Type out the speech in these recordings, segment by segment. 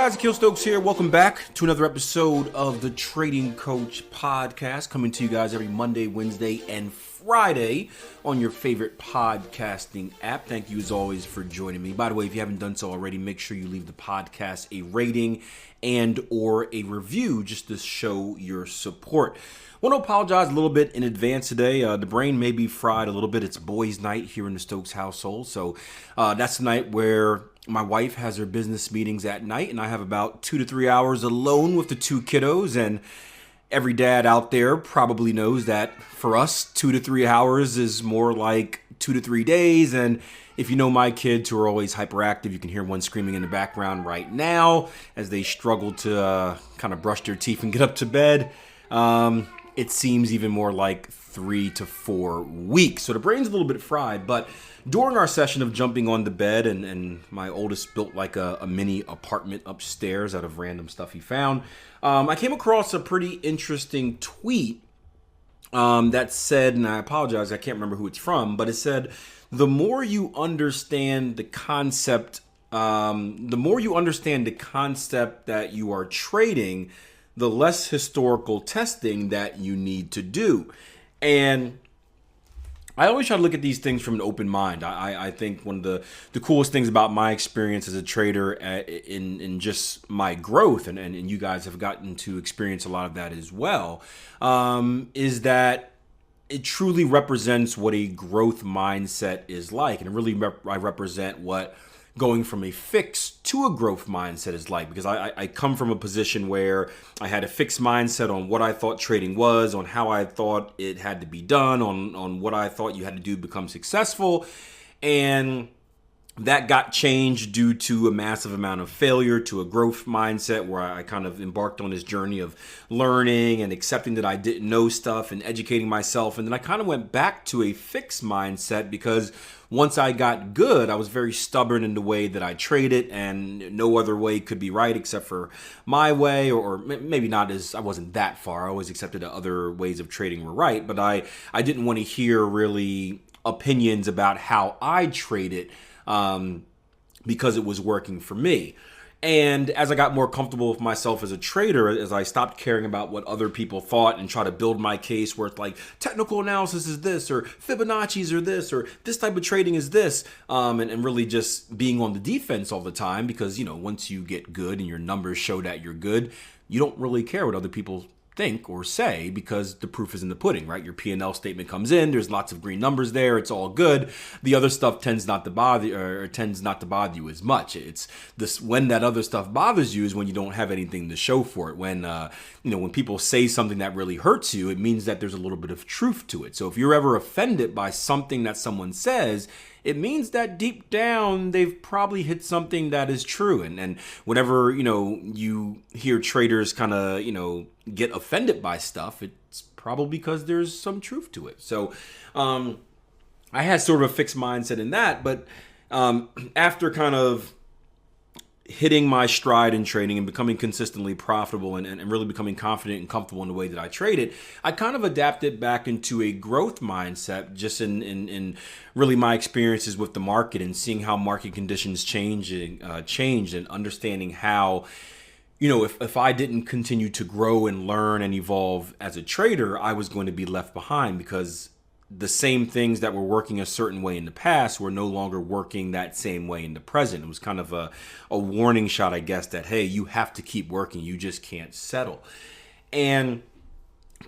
guys, Akil here. Welcome back to another episode of the Trading Coach Podcast, coming to you guys every Monday, Wednesday, and Friday on your favorite podcasting app. Thank you as always for joining me. By the way, if you haven't done so already, make sure you leave the podcast a rating and or a review just to show your support. I want to apologize a little bit in advance today. The brain may be fried a little bit. It's boys' night here in the Stokes household. So that's the night where my wife has her business meetings at night, and I have about 2 to 3 hours alone with the two kiddos. And every dad out there probably knows that for us, 2 to 3 hours is more like 2 to 3 days. And if you know my kids who are always hyperactive, you can hear one screaming in the background right now as they struggle to kind of brush their teeth and get up to bed. It seems even more like 3 to 4 weeks. So the brain's a little bit fried, but during our session of jumping on the bed, and my oldest built like a mini apartment upstairs out of random stuff he found, I came across a pretty interesting tweet that said, and I apologize, I can't remember who it's from, but it said, the more you understand the concept that you are trading, the less historical testing that you need to do. And I always try to look at these things from an open mind. I think one of the coolest things about my experience as a trader in just my growth, and you guys have gotten to experience a lot of that as well, is that it truly represents what a growth mindset is like. And it really I represent what going from a fixed to a growth mindset is like, because I come from a position where I had a fixed mindset on what I thought trading was, on how I thought it had to be done, on what I thought you had to do to become successful. And that got changed due to a massive amount of failure to a growth mindset where I kind of embarked on this journey of learning and accepting that I didn't know stuff and educating myself. And then I kind of went back to a fixed mindset because once I got good, I was very stubborn in the way that I traded, and no other way could be right except for my way, or maybe not, as I wasn't that far. I always accepted that other ways of trading were right, but I didn't want to hear really opinions about how I traded because it was working for me. And as I got more comfortable with myself as a trader, as I stopped caring about what other people thought and try to build my case where it's like technical analysis is this, or Fibonacci's are this, or this type of trading is this, and really just being on the defense all the time, because, you know, once you get good and your numbers show that you're good, you don't really care what other people think or say, because the proof is in the pudding, right? Your P&L statement comes in, there's lots of green numbers there, it's all good. The other stuff tends not to bother you as much. It's this, when that other stuff bothers you is when you don't have anything to show for it. When when people say something that really hurts you, it means that there's a little bit of truth to it. So if you're ever offended by something that someone says, it means that deep down they've probably hit something that is true. And whenever, you hear traders kind of, get offended by stuff, it's probably because there's some truth to it. So I had sort of a fixed mindset in that, but after kind of hitting my stride in trading and becoming consistently profitable and really becoming confident and comfortable in the way that I traded, I kind of adapted back into a growth mindset just in really my experiences with the market and seeing how market conditions changed and understanding how, if I didn't continue to grow and learn and evolve as a trader, I was going to be left behind, because the same things that were working a certain way in the past were no longer working that same way in the present. It was kind of a warning shot, I guess, that, hey, you have to keep working. You just can't settle. And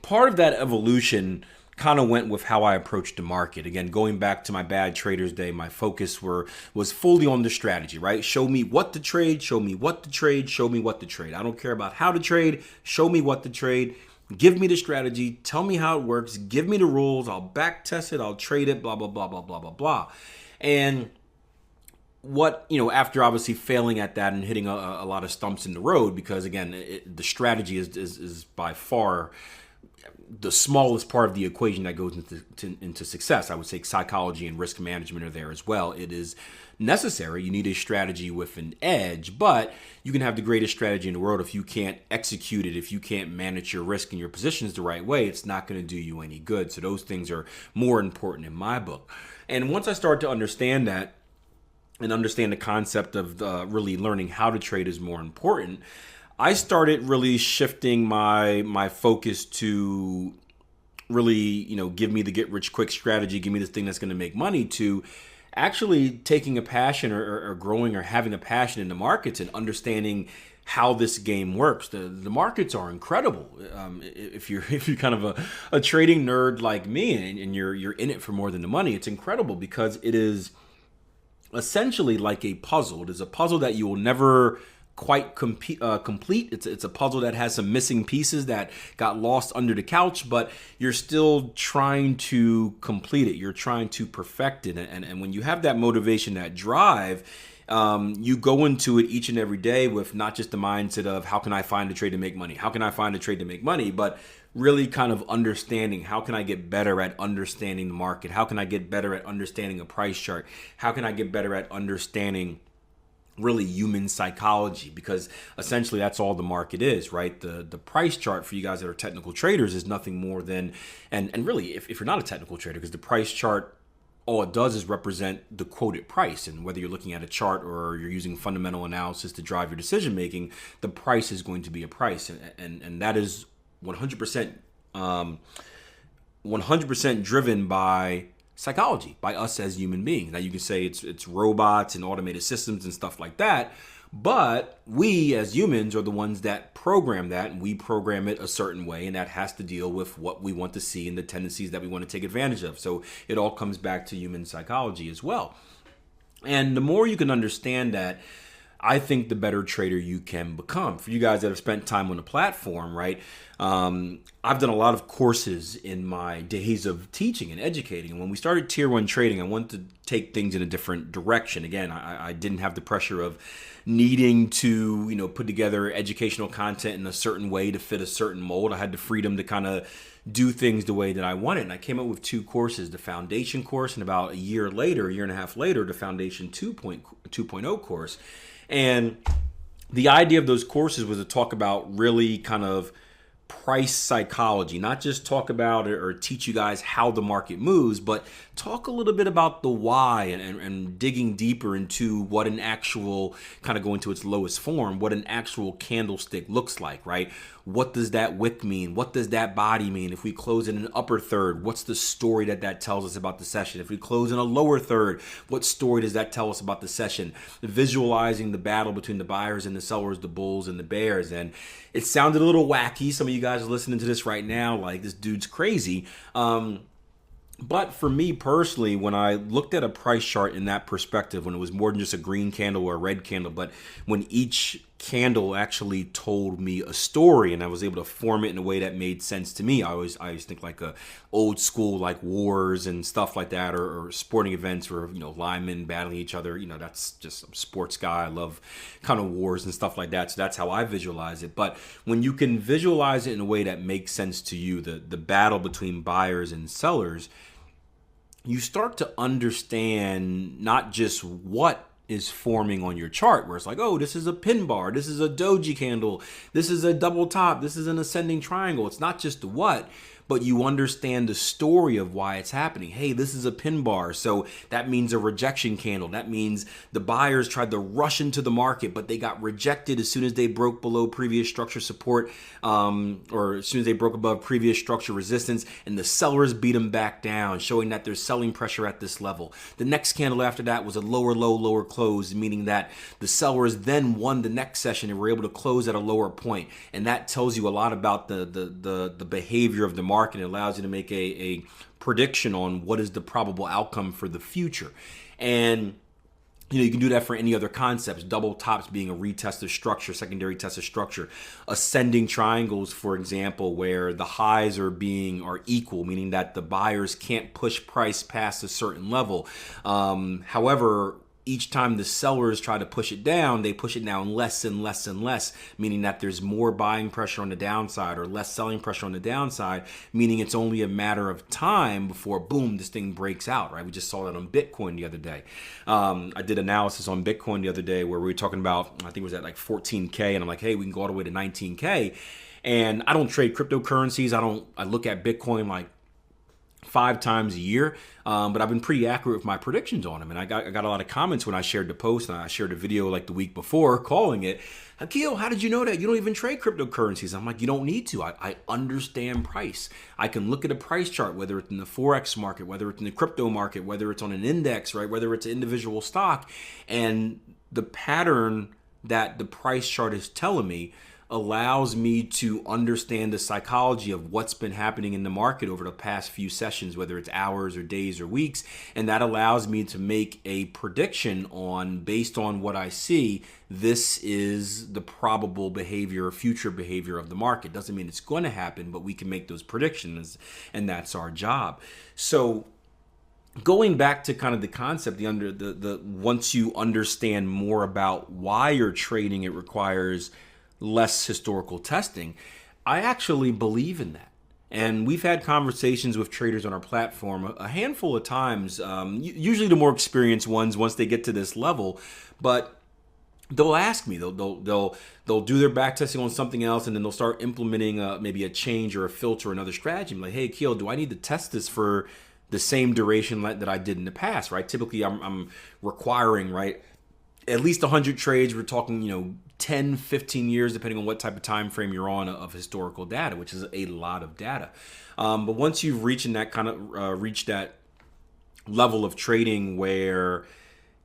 part of that evolution kind of went with how I approached the market. Again, going back to my bad traders day, my focus was fully on the strategy, right? Show me what to trade, show me what to trade, show me what to trade. I don't care about how to trade, show me what to trade. Give me the strategy, tell me how it works, give me the rules, I'll back test it, I'll trade it, blah, blah, blah, blah, blah, blah, blah. And after obviously failing at that and hitting a lot of stumps in the road, because again, the strategy is by far the smallest part of the equation that goes into success. I would say psychology and risk management are there as well. It is necessary. You need a strategy with an edge, but you can have the greatest strategy in the world. If you can't execute it, if you can't manage your risk and your positions the right way, it's not going to do you any good. So those things are more important in my book. And once I started to understand that, and understand the concept of really learning how to trade is more important, I started really shifting my focus to really, give me the get rich quick strategy, give me this thing that's going to make money, to actually taking a passion or growing or having a passion in the markets and understanding how this game works. The markets are incredible. If you're kind of a trading nerd like me, and you're in it for more than the money, it's incredible because it is essentially like a puzzle. It is a puzzle that you will never quite complete. It's a puzzle that has some missing pieces that got lost under the couch, but you're still trying to complete it. You're trying to perfect it. And when you have that motivation, that drive, you go into it each and every day with not just the mindset of how can I find a trade to make money? How can I find a trade to make money? But really kind of understanding how can I get better at understanding the market? How can I get better at understanding a price chart? How can I get better at understanding really human psychology? Because essentially that's all the market is, right? The price chart for you guys that are technical traders is nothing more than, and really if you're not a technical trader, because the price chart, all it does is represent the quoted price. And whether you're looking at a chart or you're using fundamental analysis to drive your decision making, the price is going to be a price. And that is 100% 100% driven by psychology, by us as human beings. Now you can say it's robots and automated systems and stuff like that, but we as humans are the ones that program that, and we program it a certain way, and that has to deal with what we want to see and the tendencies that we want to take advantage of. So it all comes back to human psychology as well. And the more you can understand that, I think the better trader you can become. For you guys that have spent time on the platform, right? I've done a lot of courses in my days of teaching and educating. And when we started Tier 1 trading, I wanted to take things in a different direction. Again, I didn't have the pressure of needing to, put together educational content in a certain way to fit a certain mold. I had the freedom to kind of do things the way that I wanted. And I came up with 2 courses, the Foundation course, and about a year and a half later, the Foundation 2.0 course. And the idea of those courses was to talk about really kind of price psychology, not just talk about or teach you guys how the market moves, but talk a little bit about the why and digging deeper into what an actual, kind of go into its lowest form, what an actual candlestick looks like, right? What does that wick mean? What does that body mean? If we close in an upper third, what's the story that tells us about the session? If we close in a lower third, what story does that tell us about the session? Visualizing the battle between the buyers and the sellers, the bulls and the bears. And it sounded a little wacky. Some of you guys are listening to this right now like, this dude's crazy. But for me personally, when I looked at a price chart in that perspective, when it was more than just a green candle or a red candle, but when each candle actually told me a story and I was able to form it in a way that made sense to me, I always think like a old school, like wars and stuff like that, or sporting events where, linemen battling each other. That's just a sports guy. I love kind of wars and stuff like that. So that's how I visualize it. But when you can visualize it in a way that makes sense to you, the battle between buyers and sellers, you start to understand not just what is forming on your chart, where it's like, oh, this is a pin bar, this is a doji candle, this is a double top, this is an ascending triangle. It's not just the what, but you understand the story of why it's happening. Hey, this is a pin bar, so that means a rejection candle. That means the buyers tried to rush into the market, but they got rejected as soon as they broke below previous structure support, or as soon as they broke above previous structure resistance, and the sellers beat them back down, showing that there's selling pressure at this level. The next candle after that was a lower low, lower close, meaning that the sellers then won the next session and were able to close at a lower point. And that tells you a lot about the behavior of the market. It allows you to make a prediction on what is the probable outcome for the future. And you can do that for any other concepts. Double tops being a retest of structure, secondary test of structure. Ascending triangles, for example, where the highs are equal, meaning that the buyers can't push price past a certain level. However, each time the sellers try to push it down, they push it down less and less and less, meaning that there's more buying pressure on the downside or less selling pressure on the downside, meaning it's only a matter of time before, boom, this thing breaks out, right? We just saw that on Bitcoin the other day. I did analysis on Bitcoin the other day where we were talking about, I think it was at like 14K, and I'm like, hey, we can go all the way to 19K. And I don't trade cryptocurrencies. I look at Bitcoin like 5 times a year, but I've been pretty accurate with my predictions on them. And I got a lot of comments when I shared the post, and I shared a video like the week before calling it, Akil, how did you know that? You don't even trade cryptocurrencies. I'm like, you don't need to. I understand price. I can look at a price chart, whether it's in the Forex market, whether it's in the crypto market, whether it's on an index, right? Whether it's an individual stock. And the pattern that the price chart is telling me allows me to understand the psychology of what's been happening in the market over the past few sessions, whether it's hours or days or weeks. And that allows me to make a prediction based on what I see, this is the probable behavior or future behavior of the market. Doesn't mean it's going to happen, but we can make those predictions, and that's our job. So going back to kind of the concept, once you understand more about why you're trading, it requires less historical testing. I actually believe in that. And we've had conversations with traders on our platform a handful of times, usually the more experienced ones once they get to this level, but they'll ask me, they'll do their back testing on something else, and then they'll start implementing maybe a change or a filter or another strategy. I'm like, hey, Akil, do I need to test this for the same duration that I did in the past, right? Typically, I'm requiring, right, at least 100 trades. We're talking, 10, 15 years, depending on what type of time frame you're on of historical data, which is a lot of data. But once you've reached that level of trading where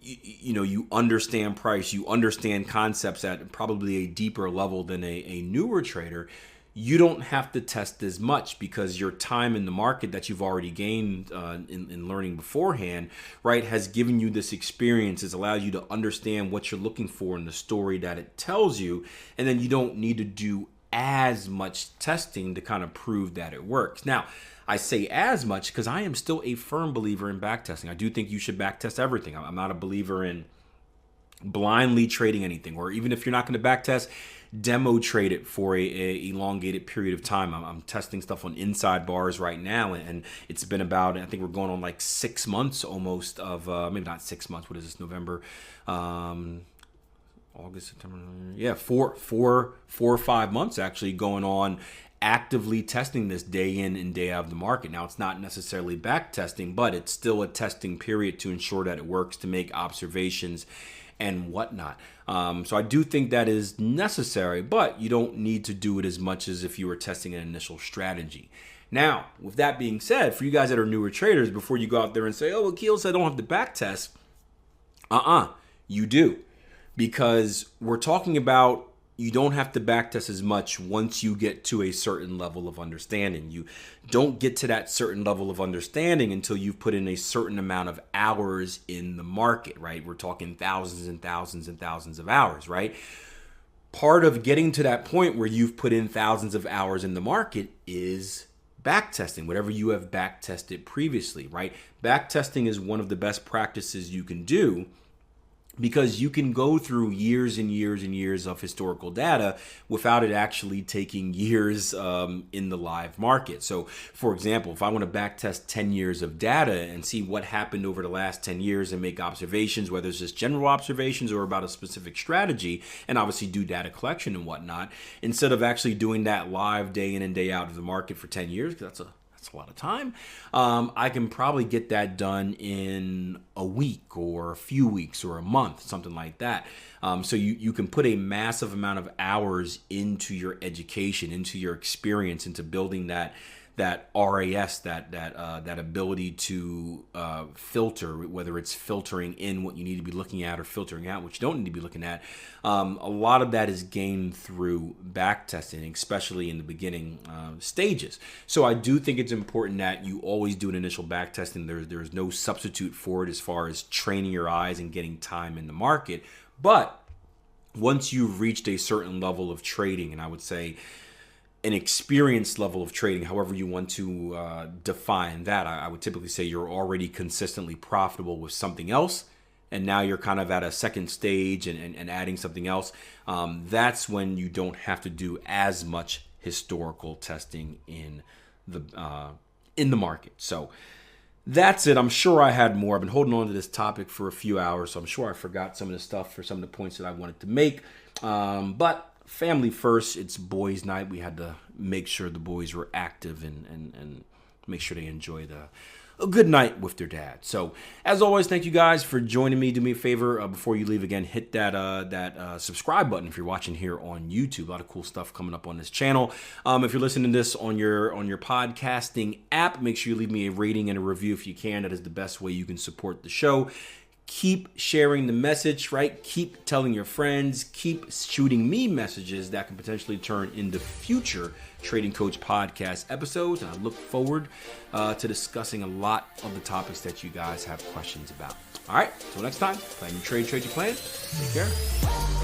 you understand price, you understand concepts at probably a deeper level than a newer trader, you don't have to test as much because your time in the market that you've already gained in learning beforehand, right, has given you this experience. Has allowed you to understand what you're looking for in the story that it tells you, and then you don't need to do as much testing to kind of prove that it works. Now, I say as much because I am still a firm believer in backtesting. I do think you should backtest everything. I'm not a believer in blindly trading anything, or even if you're not going to backtest, demo trade it for a elongated period of time. I'm testing stuff on inside bars right now, and it's been about, I think we're going on like 6 months almost of maybe not 6 months. What is this? November, August, September. Yeah, four or 5 months actually going on actively testing this day in and day out of the market. Now, it's not necessarily back testing, but it's still a testing period to ensure that it works, to make observations and whatnot. So I do think that is necessary, but you don't need to do it as much as if you were testing an initial strategy. Now, with that being said, for you guys that are newer traders, before you go out there and say, oh, Akil said I don't have to back test, you do. Because we're talking about you don't have to backtest as much once you get to a certain level of understanding. You don't get to that certain level of understanding until you've put in a certain amount of hours in the market, right? We're talking thousands and thousands and thousands of hours, right? Part of getting to that point where you've put in thousands of hours in the market is backtesting, whatever you have backtested previously, right? Backtesting is one of the best practices you can do, because you can go through years and years and years of historical data without it actually taking years in the live market. So, for example, if I want to backtest 10 years of data and see what happened over the last 10 years and make observations, whether it's just general observations or about a specific strategy, and obviously do data collection and whatnot, instead of actually doing that live day in and day out of the market for 10 years, because that's a lot of time. I can probably get that done in a week or a few weeks or a month, something like that. So you can put a massive amount of hours into your education, into your experience, into building that RAS, that ability to filter, whether it's filtering in what you need to be looking at or filtering out what you don't need to be looking at. A lot of that is gained through back testing, especially in the beginning stages. So I do think it's important that you always do an initial back testing. There's no substitute for it as far as training your eyes and getting time in the market. But once you've reached a certain level of trading, and I would say an experienced level of trading, however you want to define that, I would typically say you're already consistently profitable with something else, and now you're kind of at a second stage and adding something else. That's when you don't have to do as much historical testing in the market. So that's it. I'm sure I had more. I've been holding on to this topic for a few hours, so I'm sure I forgot some of the stuff for some of the points that I wanted to make. But family first, it's boys' night. We had to make sure the boys were active and make sure they enjoy a good night with their dad. So as always, thank you guys for joining me. Do me a favor before you leave again, hit that subscribe button if you're watching here on YouTube. A lot of cool stuff coming up on this channel. If you're listening to this on your podcasting app, make sure you leave me a rating and a review if you can. That is the best way you can support the show. Keep sharing the message, right? Keep telling your friends. Keep shooting me messages that can potentially turn into future Trading Coach podcast episodes. And I look forward to discussing a lot of the topics that you guys have questions about. All right, until next time, plan your trade, trade your plan. Take care.